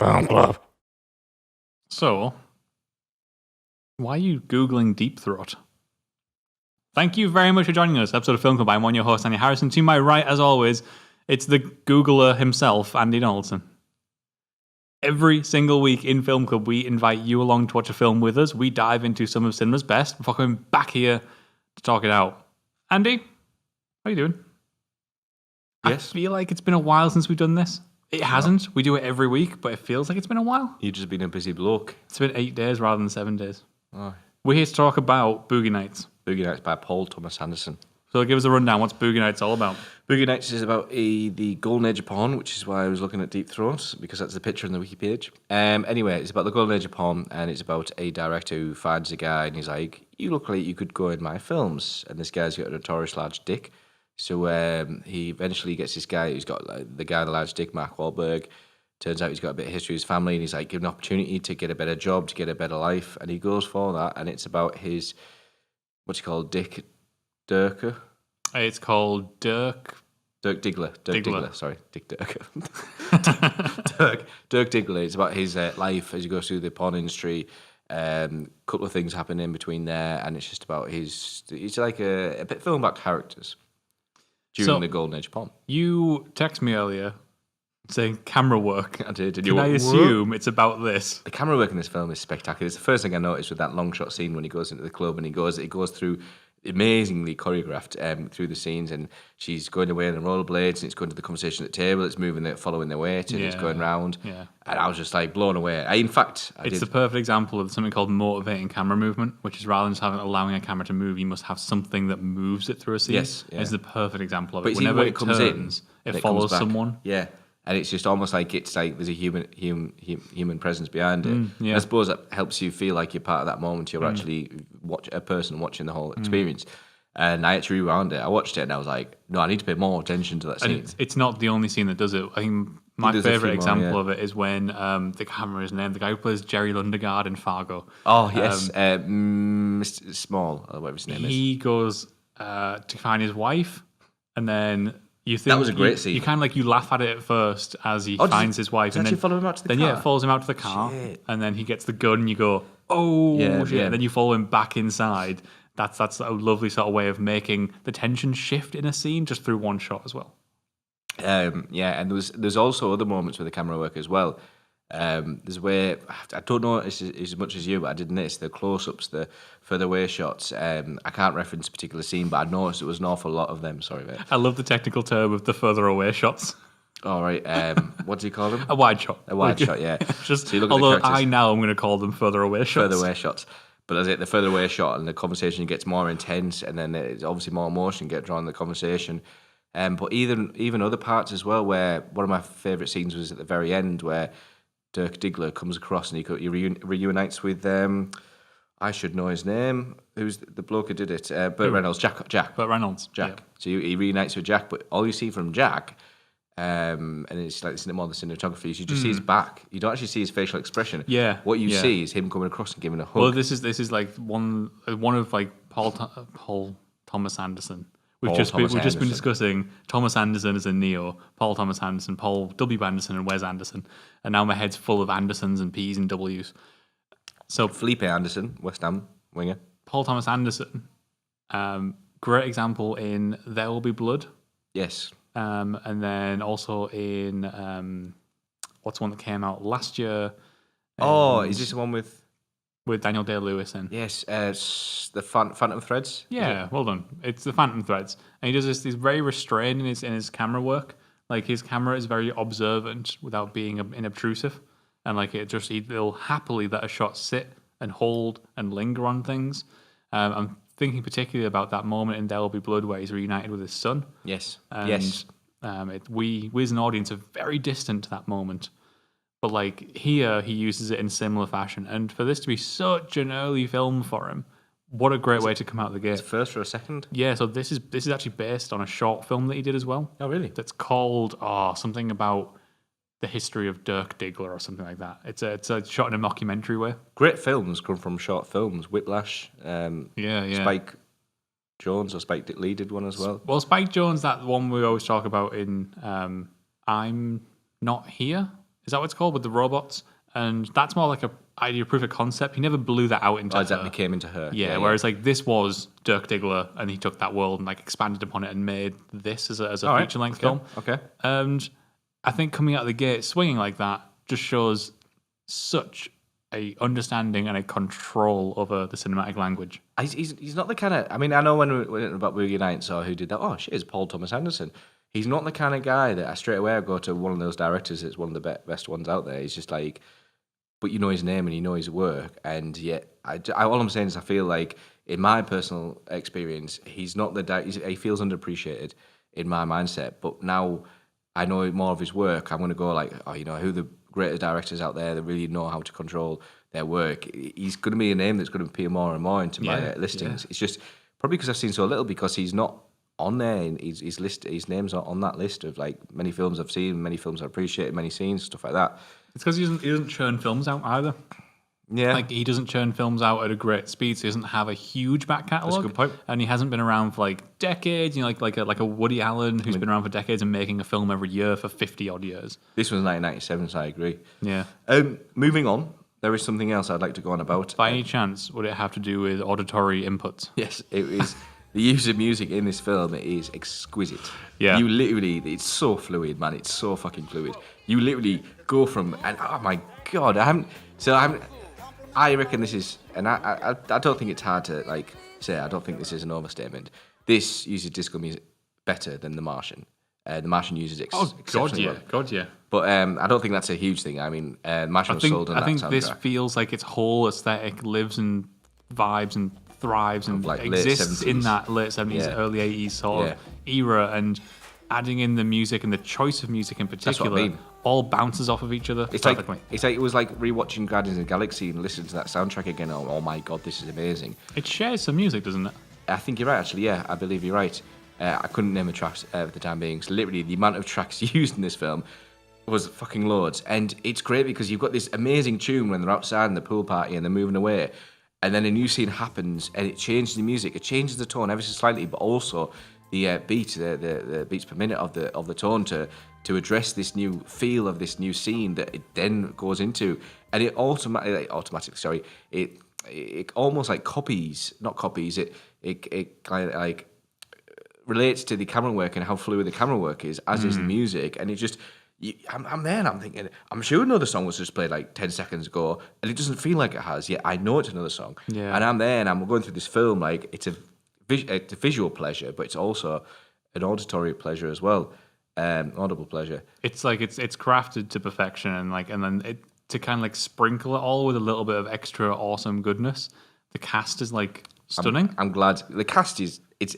Film Club. So, why are you Googling Deep Throat? Thank you very much for joining us. Episode of Film Club. I'm one of your hosts, Andy Harrison. To my right, as always, it's the Googler himself, Andy Donaldson. Every single week in Film Club, we invite you along to watch a film with us. We dive into some of cinema's best before coming back here to talk it out. Andy, how are you doing? Yes. I feel like it's been a while since we've done this. It hasn't. We do it every week, but it feels like it's been a while. You've just been a busy bloke. It's been 8 days rather than 7 days. Oh. We're here to talk about Boogie Nights. Boogie Nights by Paul Thomas Anderson. So give us a rundown. What's Boogie Nights all about? Boogie Nights is about the golden age of porn, which is why I was looking at Deep Throat, because that's the picture on the wiki page. Anyway, it's about the golden age of porn, and it's about a director who finds a guy, and he's like, you look like you could go in my films. And this guy's got a notorious large dick. So he eventually gets this guy who's got the guy with the large dick, Mark Wahlberg. Turns out he's got a bit of history with his family, and he's like given an opportunity to get a better job, to get a better life, and he goes for that. And it's about his, what's he called, Dick Durker? It's called Dirk Diggler. Diggler. Sorry, Dick Durker. Dirk Diggler. It's about his life as he goes through the porn industry. Couple of things happen in between there, and it's just about he's like a bit film about characters during the golden age of porn. You text me earlier saying camera work. I did. Can I assume it's about this? The camera work in this film is spectacular. It's the first thing I noticed with that long shot scene when he goes into the club and he goes through amazingly choreographed through the scenes, and she's going away on the rollerblades and it's going to the conversation at the table, it's moving it, following their weight, and it's going round. Yeah. And I was just like blown away. It's the perfect example of something called motivating camera movement, which is rather than just allowing a camera to move, you must have something that moves it through a scene. Yes, yeah. It's the perfect example of but it. Whenever when it comes turns, in, it follows someone. Yeah. And it's just almost like it's like there's a human presence behind it. Yeah. I suppose that helps you feel like you're part of that moment. You're actually a person watching the whole experience. And I actually rewound it. I watched it and I was like, no, I need to pay more attention to that scene. And it's not the only scene that does it. I think my favourite example of it is when the camera is named the guy who plays Jerry Lundegaard in Fargo. Oh, yes. Mr. Small, or whatever his name is. He goes to find his wife, and then you think... That was a great scene. You kind of like, you laugh at it at first as he finds his wife. And then follow him out to the car? Then, it follows him out to the car. Shit. And then he gets the gun, and you go, oh, shit. Yeah. And then you follow him back inside. That's a lovely sort of way of making the tension shift in a scene just through one shot as well. And there's also other moments with the camera work as well. There's where I don't know as much as you, but I did notice the close-ups, the further away shots. I can't reference a particular scene, but I noticed it was an awful lot of them. Sorry, mate. I love the technical term of the further away shots. All right. What do you call them? A wide shot. A wide shot, yeah. Just so you look although at the I'm going to call them further away shots. Further away shots. But as the further away shot and the conversation gets more intense, and then it's obviously more emotion get drawn in the conversation. But even other parts as well, where one of my favourite scenes was at the very end, where Dirk Diggler comes across and he reunites with I should know his name. Who's the bloke who did it? Burt Reynolds. Jack. Burt Reynolds. Jack. Yeah. So he reunites with Jack, but all you see from Jack. And it's like more the cinematography. You just see his back. You don't actually see his facial expression. Yeah. What you see is him coming across and giving a hug. Well, this is like one of like Paul Thomas Anderson. We've just been discussing Thomas Anderson as a Neo, Paul Thomas Anderson, Paul W. Anderson, and Wes Anderson, and now my head's full of Andersons and P's and W's. So Felipe Anderson, West Ham winger. Paul Thomas Anderson, great example in There Will Be Blood. Yes. And then also in what's one that came out last year? Is this the one with Daniel Day-Lewis in? Yes, the Phantom Threads. Yeah, well done. It's the Phantom Threads, and he does this. He's very restrained in his camera work. Like his camera is very observant without being inobtrusive, and like he'll happily let a shot sit and hold and linger on things. I'm thinking particularly about that moment in There Will Be Blood where he's reunited with his son. Yes. And, we as an audience are very distant to that moment. But like here, he uses it in similar fashion. And for this to be such an early film for him, what a great way to come out of the gate. It's first for a second? Yeah, so this is actually based on a short film that he did as well. Oh, really? That's called something about the history of Dirk Diggler or something like that. It's a shot in a mockumentary way. Great films come from short films. Whiplash. Spike Jones or Spike Lee did one as well. Well, Spike Jones, that one we always talk about in I'm Not Here. Is that what it's called with the robots? And that's more like a idea proof of concept. He never blew that out into that became into her. Yeah, whereas like this was Dirk Diggler, and he took that world and like expanded upon it and made this as a feature length film. Okay. And I think coming out of the gate swinging like that just shows such a understanding and a control over the cinematic language. He's not the kind of... I mean, I know when about Boogie Nights or who did that, oh, shit, it's Paul Thomas Anderson. He's not the kind of guy that I straight away go to one of those directors that's one of the best ones out there. He's just like... But you know his name and you know his work. And yet, all I'm saying is I feel like, in my personal experience, he's not he feels underappreciated in my mindset. But now I know more of his work, I'm going to go like, oh, you know, who the greatest directors out there that really know how to control their work. He's going to be a name that's going to appear more and more into my listings. Yeah. It's just probably because I've seen so little, because he's not on there. His name's not on that list of like many films I've seen, many films I appreciate, many scenes, stuff like that. It's because he doesn't churn films out either. Yeah, like he doesn't churn films out at a great speed. So he doesn't have a huge back catalogue. That's a good point. And he hasn't been around for like decades. You know, like a Woody Allen who's been around for decades and making a film every year for 50 odd years. This was 1997, so I agree. Yeah. Moving on, there is something else I'd like to go on about. By any chance, would it have to do with auditory inputs? Yes, it is. The use of music in this film is exquisite. Yeah. You literally, it's so fluid, man. It's so fucking fluid. You literally go from, and oh my God, I reckon this is, and I don't think it's hard to like say, I don't think this is an overstatement. This uses disco music better than The Martian. The Martian uses exceptionally well. God, yeah. But I don't think that's a huge thing. I mean, Martian was sold on that soundtrack. I think this feels like its whole aesthetic lives and vibes and thrives and like exists in that late 70s, early 80s sort of era, and adding in the music and the choice of music in particular all bounces off of each other. It's like it was like rewatching Guardians of the Galaxy and listening to that soundtrack again. Oh my God, this is amazing. It shares some music, doesn't it? I think you're right, actually. Yeah, I believe you're right. I couldn't name a track at the time being. So literally, the amount of tracks used in this film was fucking loads. And it's great because you've got this amazing tune when they're outside in the pool party and they're moving away. And then a new scene happens and it changes the music. It changes the tone ever so slightly, but also the beat, the beats per minute of the tone to address this new feel of this new scene that it then goes into. And it it almost like not copies. It kind of like relates to the camera work and how fluid the camera work is, as is the music. And it just, I'm there and I'm thinking, I'm sure another song was just played like 10 seconds ago and it doesn't feel like it has, yet I know it's another song. Yeah. And I'm there and I'm going through this film, like it's a visual pleasure, but it's also an auditory pleasure as well, audible pleasure. It's like it's crafted to perfection, and then it to kind of like sprinkle it all with a little bit of extra awesome goodness. The cast is like stunning. I'm glad the cast is it's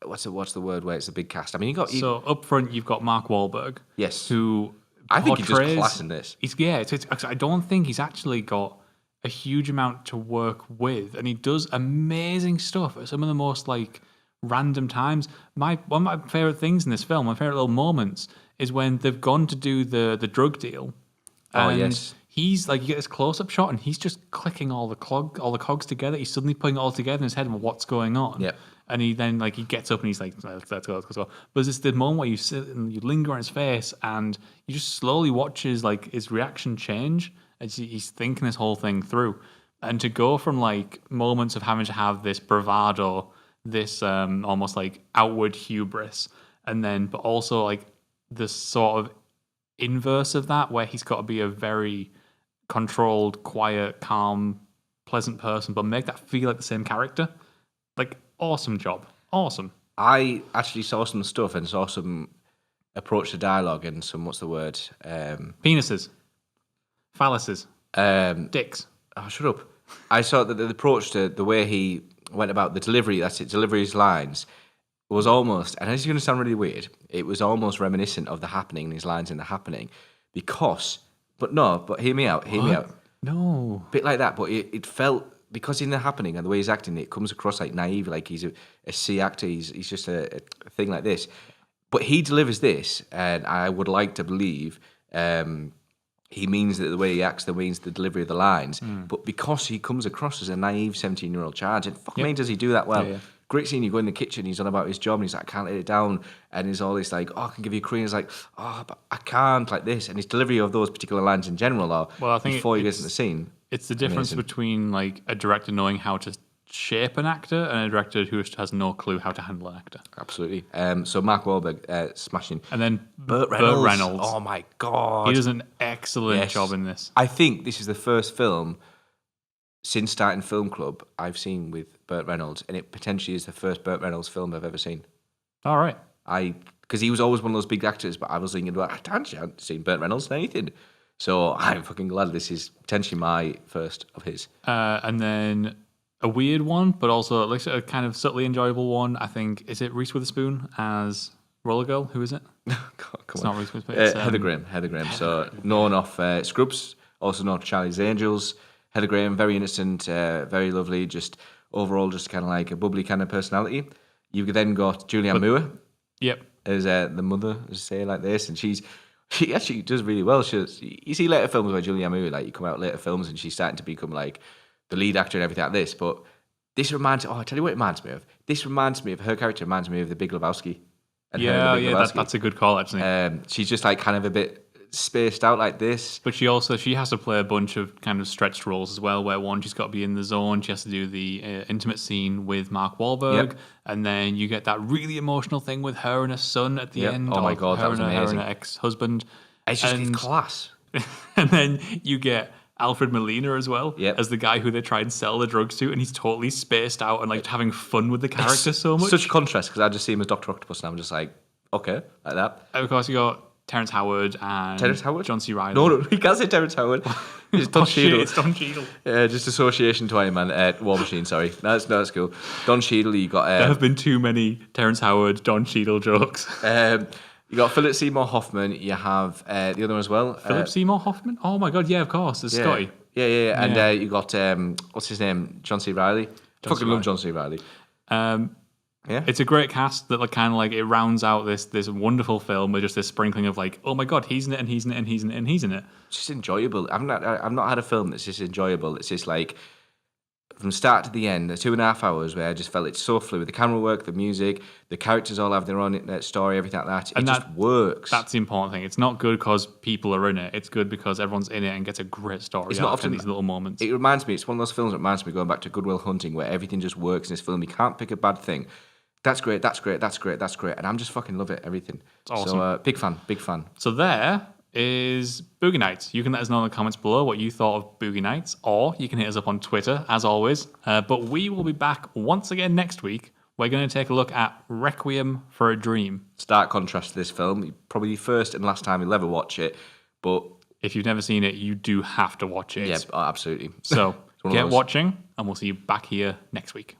what's the word where it's a big cast. I mean, so up front you've got Mark Wahlberg, yes, who I think he's just class in this. I don't think he's actually got a huge amount to work with, and he does amazing stuff at some of the most like random times. One of my favorite things in this film, my favorite little moments, is when they've gone to do the drug deal. And yes. He's like, you get this close-up shot, and he's just clicking all the cogs together. He's suddenly putting it all together in his head and what's going on. Yeah. And he then he gets up and he's like, let's go. But there's the moment where you sit and you linger on his face, and you just slowly watch his reaction change as he's thinking this whole thing through. And to go from like moments of having to have this bravado, this almost like outward hubris, but also like the sort of inverse of that, where he's got to be a very controlled, quiet, calm, pleasant person, but make that feel like the same character. Like, awesome job. Awesome. I actually saw some stuff and saw some approach to dialogue and some, what's the word? Penises. Phalluses. Dicks. Oh, shut up. I saw that the approach to the way he went about the delivery, deliver his lines, was almost, and this is going to sound really weird, it was almost reminiscent of The Happening and his lines in The Happening, but hear me out. No. Bit like that, but it felt, because in The Happening and the way he's acting, it comes across like naive, like he's a C actor, he's just a thing like this. But he delivers this, and I would like to believe he means that the way he acts, means the delivery of the lines. But because he comes across as a naive 17-year-old child, and fuck me, does he do that well? Yeah. great scene. You go in the kitchen, he's on about his job, and he's like, I can't let it down. And he's all this like, oh, I can give you a Korean. He's like, oh, but I can't, like this. And his delivery of those particular lines in general are, Well, I think before he gets in the scene. It's the difference between like a director knowing how to shape an actor and a director who has no clue how to handle an actor. Absolutely. So Mark Wahlberg, smashing. And then Burt Reynolds. Oh my God. He does an excellent job in this. I think this is the first film since starting Film Club I've seen with Burt Reynolds, and it potentially is the first Burt Reynolds film I've ever seen. All right. Because he was always one of those big actors, but I was thinking, well, I hadn't seen Burt Reynolds in anything. So I'm fucking glad this is potentially my first of his. And then a weird one, but also at least a kind of subtly enjoyable one. I think, is it Reese Witherspoon as Roller Girl? Who is it? It's not Reese Witherspoon. It's, Heather Graham. So known off Scrubs, also known for Charlie's Angels. Heather Graham, very innocent, very lovely, just overall just kind of like a bubbly kind of personality. You've then got Julianne Moore. Yep. As the mother, as say like this, and she actually does really well. You see later films where Julianne Moore, like you come out later films and she's starting to become like the lead actor and everything like this, but this reminds, I tell you what it reminds me of. This reminds me of, her character reminds me of the Big Lebowski. And that's a good call, actually. She's just like kind of a bit spaced out like this. But she has to play a bunch of kind of stretched roles as well, where one, she's got to be in the zone, she has to do the intimate scene with Mark Wahlberg, and then you get that really emotional thing with her and her son at the end. Oh my God, that was amazing. Her and her ex-husband. It's just class. And then you get Alfred Molina as well, as the guy who they try and sell the drugs to, and he's totally spaced out and like having fun with the character so much. Such a contrast, because I just see him as Dr. Octopus and I'm just like, okay, like that. And of course you got Terrence Howard and John C. Reilly. No, he can't say Terrence Howard. It's Don Cheadle. It's Don Cheadle. Just association to any man. War Machine, sorry. No, that's cool. Don Cheadle, you got... there have been too many Terrence Howard, Don Cheadle jokes. You got Philip Seymour Hoffman. You have the other one as well. Philip Seymour Hoffman? Oh my God, yeah, of course. It's Scotty. Yeah. And you got, what's his name? John C. Reilly. Fucking love John C. Reilly. It's a great cast that like kind of like it rounds out this wonderful film with just this sprinkling of like, oh my God, he's in it and he's in it and he's in it and he's in it. It's just enjoyable. I've not had a film that's just enjoyable. It's just like from start to the end, the 2.5 hours where I just felt it's so fluid. The camera work, the music, the characters all have their own story, everything like that. It just works. That's the important thing. It's not good because people are in it. It's good because everyone's in it and gets a great story. It's not often these little moments. It reminds me. It's one of those films that reminds me going back to Good Will Hunting, where everything just works in this film. You can't pick a bad thing. That's great. And I'm just fucking love it, everything. It's awesome. So big fan. So there is Boogie Nights. You can let us know in the comments below what you thought of Boogie Nights, or you can hit us up on Twitter, as always. But we will be back once again next week. We're going to take a look at Requiem for a Dream. Stark contrast to this film. Probably the first and last time you'll ever watch it, but... if you've never seen it, you do have to watch it. Yeah, absolutely. So get watching, and we'll see you back here next week.